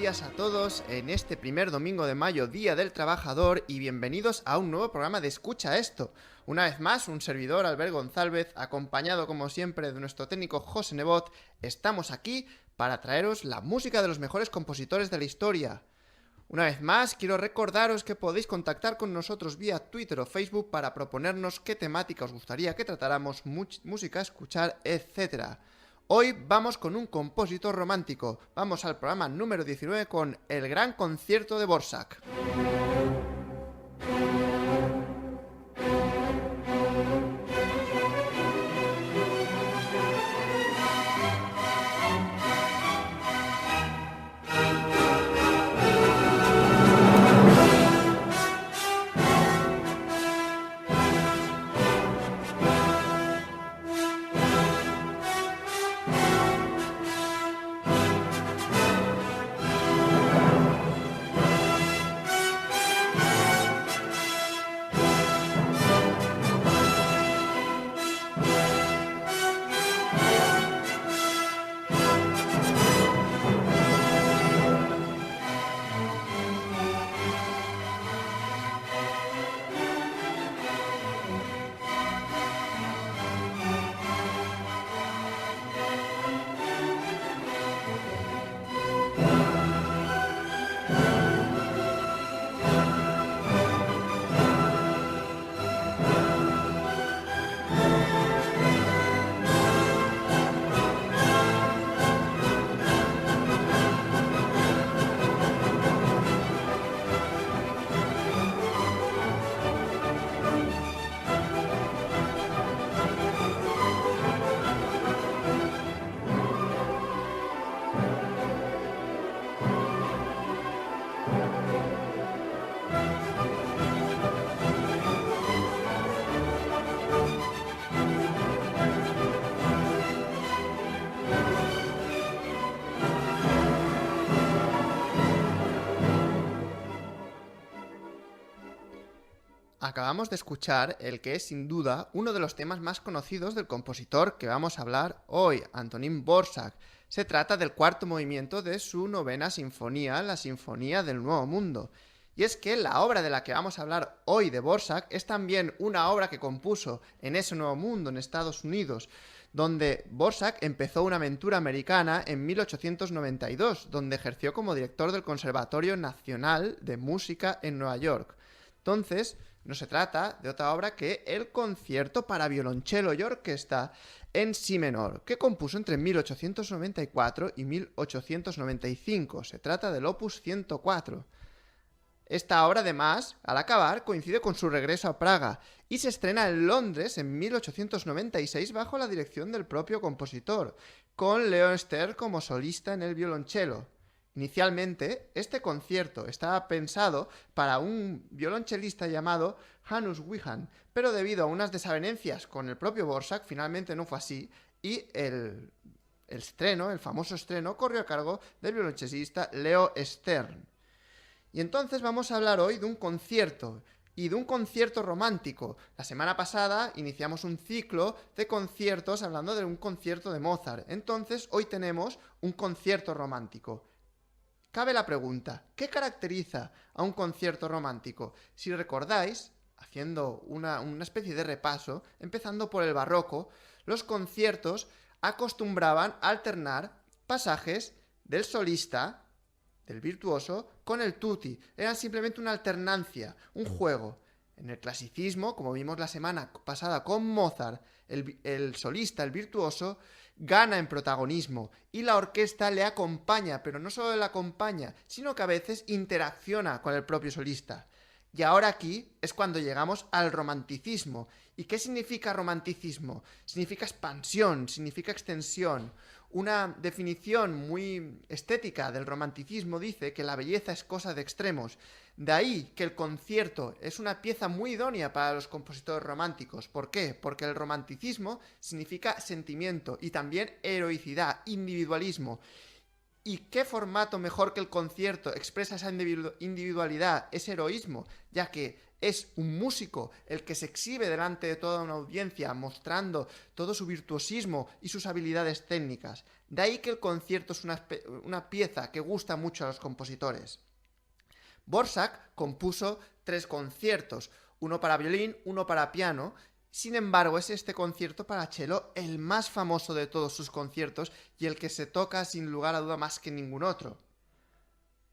días a todos en este primer domingo de mayo, Día del Trabajador, y bienvenidos a un nuevo programa de Escucha Esto. Una vez más, un servidor, Albert González, acompañado como siempre de nuestro técnico José Nebot, estamos aquí para traeros la música de los mejores compositores de la historia. Una vez más, quiero recordaros que podéis contactar con nosotros vía Twitter o Facebook para proponernos qué temática os gustaría que tratáramos, música a escuchar, etc. Hoy vamos con un compositor romántico. Vamos al programa número 19 con El Gran Concierto de Dvořák. Acabamos de escuchar el que es sin duda uno de los temas más conocidos del compositor que vamos a hablar hoy, Antonín Dvořák. Se trata del cuarto movimiento de su novena sinfonía, la Sinfonía del Nuevo Mundo. Y es que la obra de la que vamos a hablar hoy de Dvořák es también una obra que compuso en ese Nuevo Mundo, en Estados Unidos, donde Dvořák empezó una aventura americana en 1892, donde ejerció como director del Conservatorio Nacional de Música en Nueva York. Entonces, no se trata de otra obra que el Concierto para violonchelo y orquesta en si menor, que compuso entre 1894 y 1895. Se trata del Opus 104. Esta obra, además, al acabar, coincide con su regreso a Praga y se estrena en Londres en 1896 bajo la dirección del propio compositor, con Leo Stern como solista en el violonchelo. Inicialmente, este concierto estaba pensado para un violonchelista llamado Hanus Wihan, pero debido a unas desavenencias con el propio Dvořák, finalmente no fue así, y el famoso estreno, corrió a cargo del violonchelista Leo Stern. Y entonces vamos a hablar hoy de un concierto, y de un concierto romántico. La semana pasada iniciamos un ciclo de conciertos hablando de un concierto de Mozart. Entonces, hoy tenemos un concierto romántico. Cabe la pregunta, ¿qué caracteriza a un concierto romántico? Si recordáis, haciendo una especie de repaso, empezando por el barroco, los conciertos acostumbraban a alternar pasajes del solista, del virtuoso, con el tutti. Era simplemente una alternancia, un juego. En el clasicismo, como vimos la semana pasada con Mozart, el solista, el virtuoso, gana en protagonismo y la orquesta le acompaña, pero no solo le acompaña, sino que a veces interacciona con el propio solista. Y ahora aquí es cuando llegamos al romanticismo. ¿Y qué significa romanticismo? Significa expansión, significa extensión. Una definición muy estética del romanticismo dice que la belleza es cosa de extremos. De ahí que el concierto es una pieza muy idónea para los compositores románticos. ¿Por qué? Porque el romanticismo significa sentimiento y también heroicidad, individualismo. ¿Y qué formato mejor que el concierto expresa esa individualidad, ese heroísmo? Ya que es un músico el que se exhibe delante de toda una audiencia mostrando todo su virtuosismo y sus habilidades técnicas. De ahí que el concierto es una pieza que gusta mucho a los compositores. Dvořák compuso 3 conciertos, uno para violín, uno para piano. Sin embargo, es este concierto para cello el más famoso de todos sus conciertos y el que se toca sin lugar a duda más que ningún otro.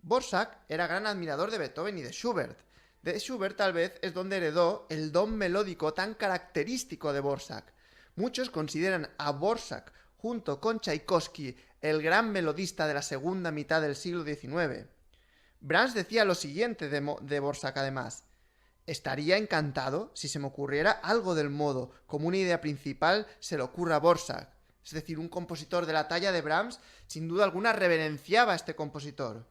Dvořák era gran admirador de Beethoven y de Schubert. De Schubert tal vez es donde heredó el don melódico tan característico de Dvořák. Muchos consideran a Dvořák, junto con Tchaikovsky, el gran melodista de la segunda mitad del siglo XIX. Brahms decía lo siguiente de Dvořák además: estaría encantado si se me ocurriera algo del modo como una idea principal se le ocurra a Dvořák. Es decir, un compositor de la talla de Brahms sin duda alguna reverenciaba a este compositor.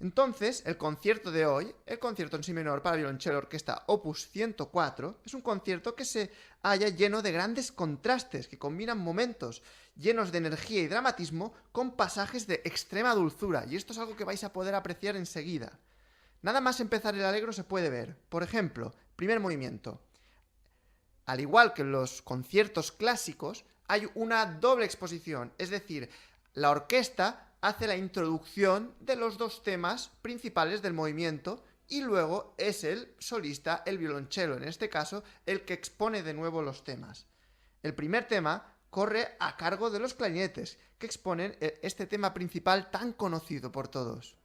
Entonces, el concierto de hoy, el concierto en si menor para violonchelo orquesta opus 104, es un concierto que se halla lleno de grandes contrastes que combinan momentos llenos de energía y dramatismo con pasajes de extrema dulzura, y esto es algo que vais a poder apreciar enseguida. Nada más empezar el allegro se puede ver. Por ejemplo, primer movimiento. Al igual que en los conciertos clásicos, hay una doble exposición, es decir, la orquesta hace la introducción de los 2 temas principales del movimiento y luego es el solista, el violonchelo, en este caso, el que expone de nuevo los temas. El primer tema corre a cargo de los clarinetes, que exponen este tema principal tan conocido por todos.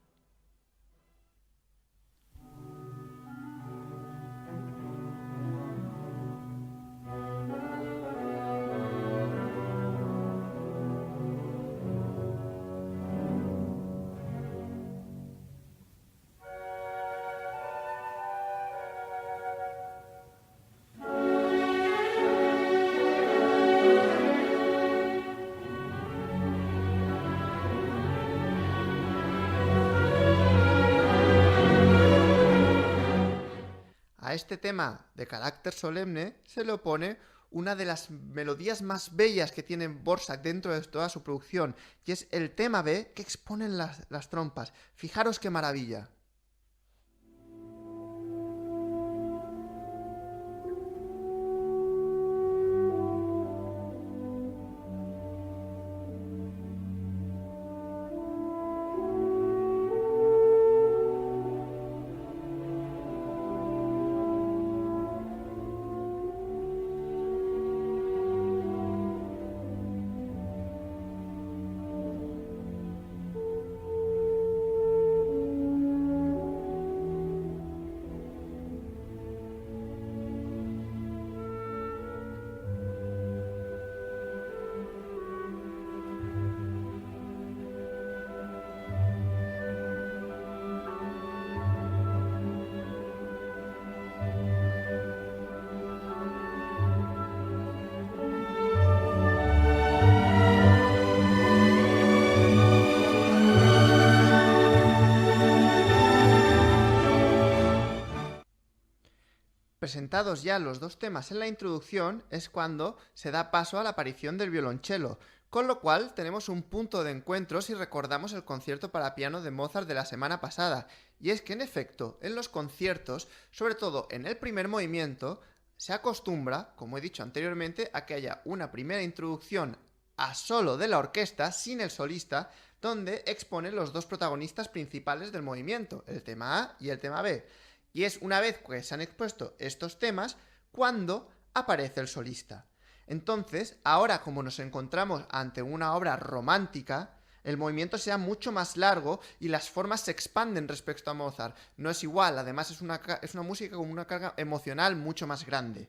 A este tema de carácter solemne se le opone una de las melodías más bellas que tiene Dvořák dentro de toda su producción, y es el tema B que exponen las trompas. Fijaros qué maravilla. Presentados ya los 2 temas en la introducción, es cuando se da paso a la aparición del violonchelo, con lo cual tenemos un punto de encuentro si recordamos el concierto para piano de Mozart de la semana pasada, y es que en efecto, en los conciertos, sobre todo en el primer movimiento, se acostumbra, como he dicho anteriormente, a que haya una primera introducción a solo de la orquesta, sin el solista, donde exponen los 2 protagonistas principales del movimiento, el tema A y el tema B. Y es una vez que se han expuesto estos temas cuando aparece el solista. Entonces, ahora como nos encontramos ante una obra romántica, el movimiento sea mucho más largo y las formas se expanden respecto a Mozart. No es igual, además es una música con una carga emocional mucho más grande.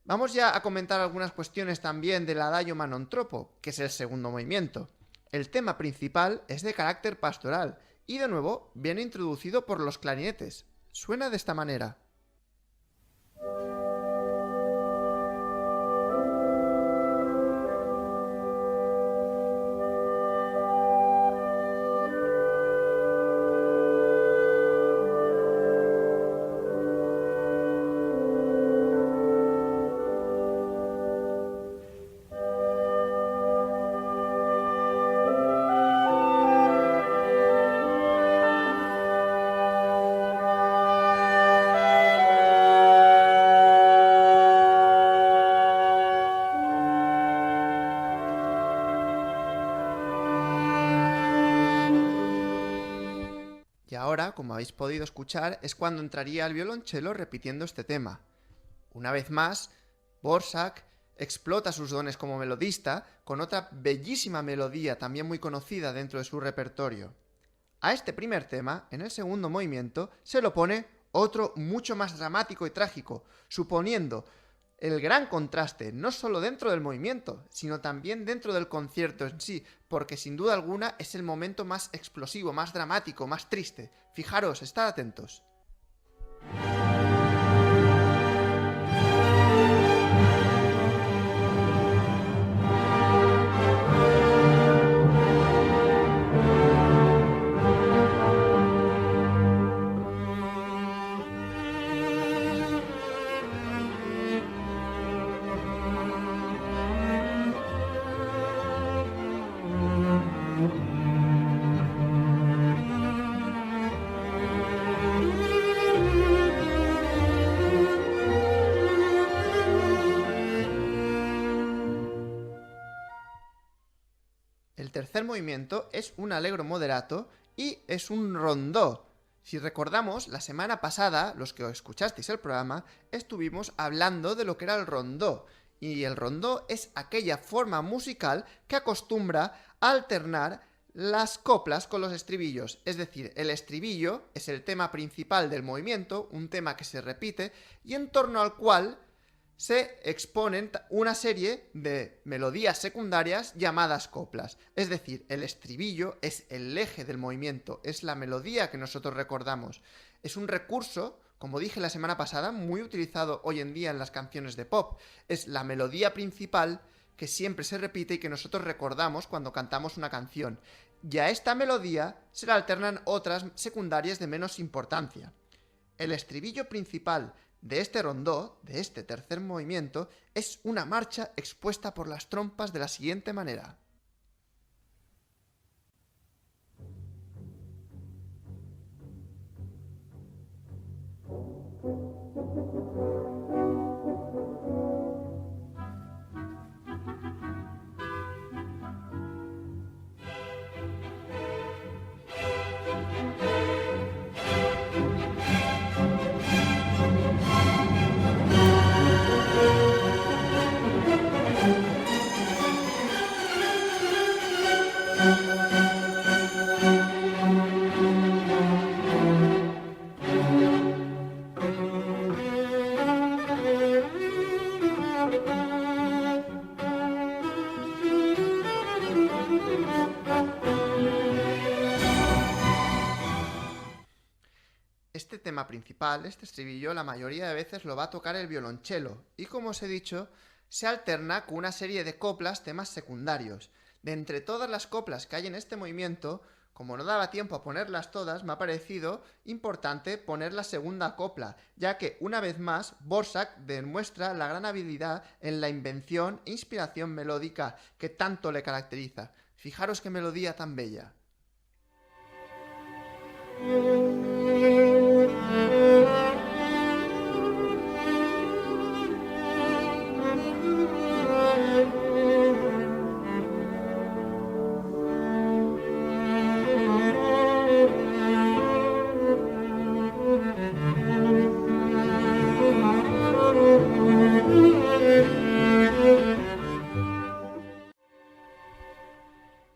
Vamos ya a comentar algunas cuestiones también del Adagio Manon Troppo, que es el segundo movimiento. El tema principal es de carácter pastoral y de nuevo viene introducido por los clarinetes. Suena de esta manera. Y ahora, como habéis podido escuchar, es cuando entraría el violonchelo repitiendo este tema. Una vez más, Dvořák explota sus dones como melodista con otra bellísima melodía también muy conocida dentro de su repertorio. A este primer tema, en el segundo movimiento, se lo pone otro mucho más dramático y trágico, suponiendo el gran contraste no solo dentro del movimiento, sino también dentro del concierto en sí, porque sin duda alguna es el momento más explosivo, más dramático, más triste. Fijaros, estad atentos. El tercer movimiento es un allegro moderato y es un rondó. Si recordamos, la semana pasada, los que escuchasteis el programa, estuvimos hablando de lo que era el rondó. Y el rondó es aquella forma musical que acostumbra a alternar las coplas con los estribillos. Es decir, el estribillo es el tema principal del movimiento, un tema que se repite y en torno al cual se exponen una serie de melodías secundarias llamadas coplas. Es decir, el estribillo es el eje del movimiento, es la melodía que nosotros recordamos. Es un recurso, como dije la semana pasada, muy utilizado hoy en día en las canciones de pop. Es la melodía principal que siempre se repite y que nosotros recordamos cuando cantamos una canción. Y a esta melodía se le alternan otras secundarias de menos importancia. El estribillo principal de este rondó, de este tercer movimiento, es una marcha expuesta por las trompas de la siguiente manera. Este tema principal, este estribillo, la mayoría de veces lo va a tocar el violonchelo y, como os he dicho, se alterna con una serie de coplas, temas secundarios. De entre todas las coplas que hay en este movimiento, como no daba tiempo a ponerlas todas, me ha parecido importante poner la segunda copla, ya que, una vez más, Dvořák demuestra la gran habilidad en la invención e inspiración melódica que tanto le caracteriza. Fijaros qué melodía tan bella.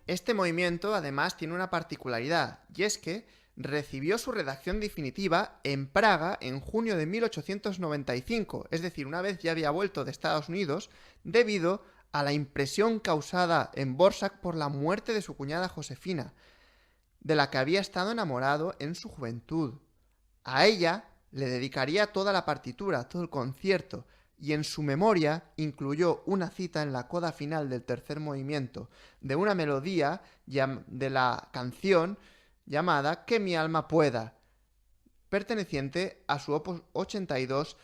Este movimiento, además, tiene una particularidad, y es que recibió su redacción definitiva en Praga en junio de 1895, es decir, una vez ya había vuelto de Estados Unidos, debido a la impresión causada en Dvořák por la muerte de su cuñada Josefina, de la que había estado enamorado en su juventud. A ella le dedicaría toda la partitura, todo el concierto, y en su memoria incluyó una cita en la coda final del tercer movimiento, de una melodía de la canción llamada Que mi alma pueda, perteneciente a su opus 82,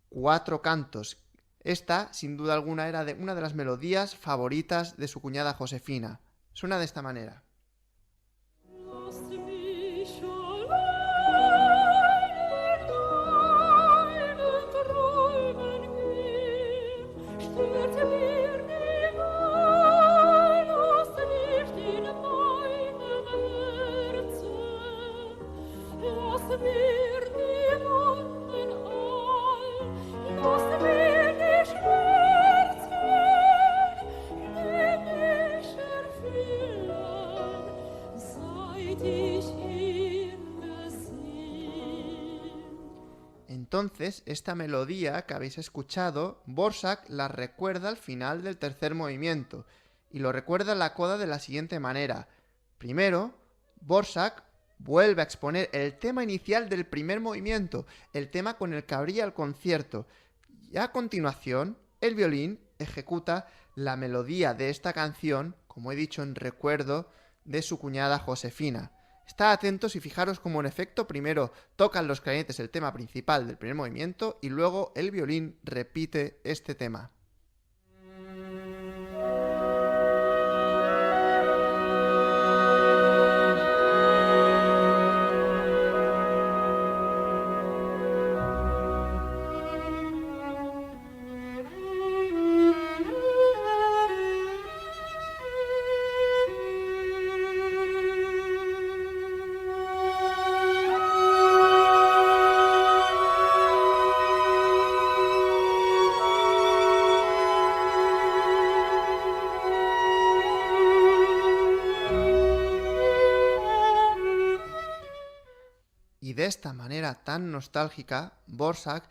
Cuatro cantos. Esta, sin duda alguna, era una de las melodías favoritas de su cuñada Josefina. Suena de esta manera. Entonces, esta melodía que habéis escuchado, Dvořák la recuerda al final del tercer movimiento, y lo recuerda en la coda de la siguiente manera. Primero, Dvořák vuelve a exponer el tema inicial del primer movimiento, el tema con el que abría el concierto, y a continuación, el violín ejecuta la melodía de esta canción, como he dicho, en recuerdo de su cuñada Josefina. Estad atentos y fijaros cómo en efecto primero tocan los clarinetes el tema principal del primer movimiento y luego el violín repite este tema. Y de esta manera tan nostálgica, Dvořák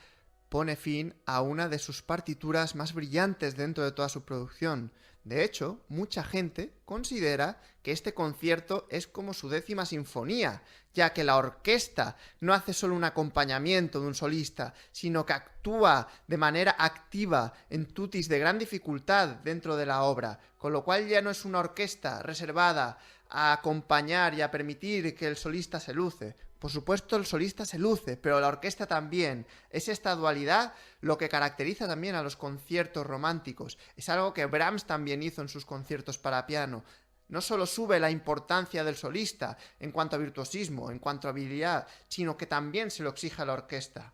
pone fin a una de sus partituras más brillantes dentro de toda su producción. De hecho, mucha gente considera que este concierto es como su 10ª sinfonía, ya que la orquesta no hace solo un acompañamiento de un solista, sino que actúa de manera activa en tutis de gran dificultad dentro de la obra, con lo cual ya no es una orquesta reservada a acompañar y a permitir que el solista se luce. Por supuesto, el solista se luce, pero la orquesta también. Es esta dualidad lo que caracteriza también a los conciertos románticos. Es algo que Brahms también hizo en sus conciertos para piano. No solo sube la importancia del solista en cuanto a virtuosismo, en cuanto a habilidad, sino que también se lo exige a la orquesta.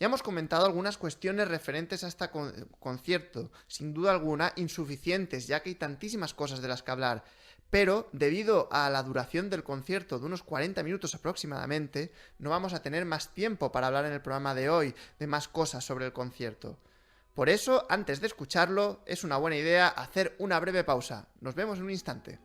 Ya hemos comentado algunas cuestiones referentes a este concierto, sin duda alguna insuficientes, ya que hay tantísimas cosas de las que hablar. Pero, debido a la duración del concierto de unos 40 minutos aproximadamente, no vamos a tener más tiempo para hablar en el programa de hoy de más cosas sobre el concierto. Por eso, antes de escucharlo, es una buena idea hacer una breve pausa. Nos vemos en un instante.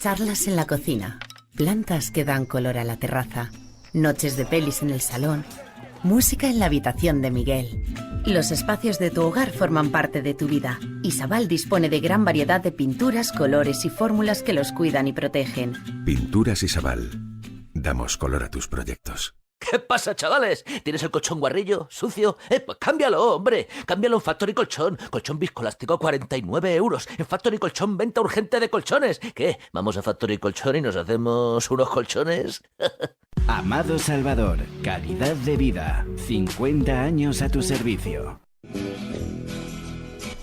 Charlas en la cocina, plantas que dan color a la terraza, noches de pelis en el salón, música en la habitación de Miguel. Los espacios de tu hogar forman parte de tu vida. Isabal dispone de gran variedad de pinturas, colores y fórmulas que los cuidan y protegen. Pinturas Isabal. Damos color a tus proyectos. ¿Qué pasa, chavales? ¿Tienes el colchón guarrillo? ¿Sucio? Pues cámbialo, hombre. Cámbialo en Factory Colchón. Colchón viscoelástico 49 €. En Factory Colchón, venta urgente de colchones. ¿Qué? ¿Vamos a Factory Colchón y nos hacemos unos colchones? Amado Salvador, calidad de vida. 50 años a tu servicio.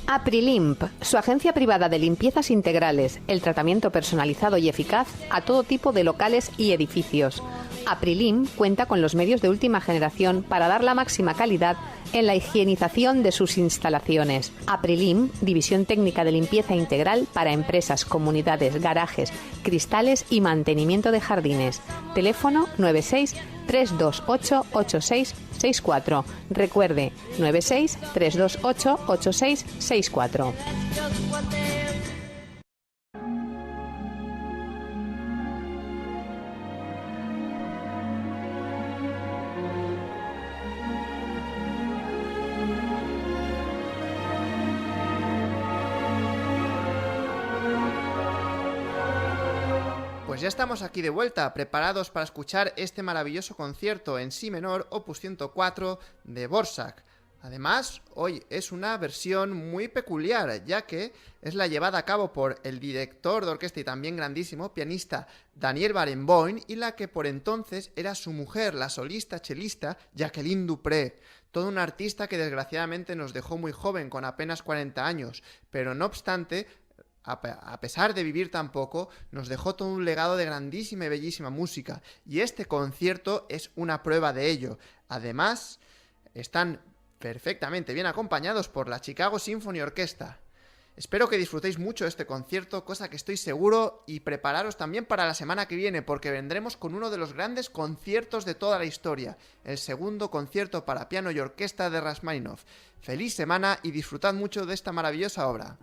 Aprilimp, su agencia privada de limpiezas integrales, el tratamiento personalizado y eficaz a todo tipo de locales y edificios. Aprilimp cuenta con los medios de última generación para dar la máxima calidad en la higienización de sus instalaciones. Aprilimp, división técnica de limpieza integral para empresas, comunidades, garajes, cristales y mantenimiento de jardines. Teléfono 96 328 8664. Recuerde, 96 328 8664. Pues ya estamos aquí de vuelta, preparados para escuchar este maravilloso concierto en si menor, opus 104 de Dvořák. Además, hoy es una versión muy peculiar, ya que es la llevada a cabo por el director de orquesta y también grandísimo pianista Daniel Barenboim y la que por entonces era su mujer, la solista chelista Jacqueline Dupré. Toda una artista que desgraciadamente nos dejó muy joven, con apenas 40 años, pero no obstante, a pesar de vivir tan poco, nos dejó todo un legado de grandísima y bellísima música, y este concierto es una prueba de ello. Además, están perfectamente bien acompañados por la Chicago Symphony Orchestra. Espero que disfrutéis mucho de este concierto, cosa que estoy seguro, y prepararos también para la semana que viene, porque vendremos con uno de los grandes conciertos de toda la historia, el segundo concierto para piano y orquesta de Rachmaninoff. Feliz semana y disfrutad mucho de esta maravillosa obra.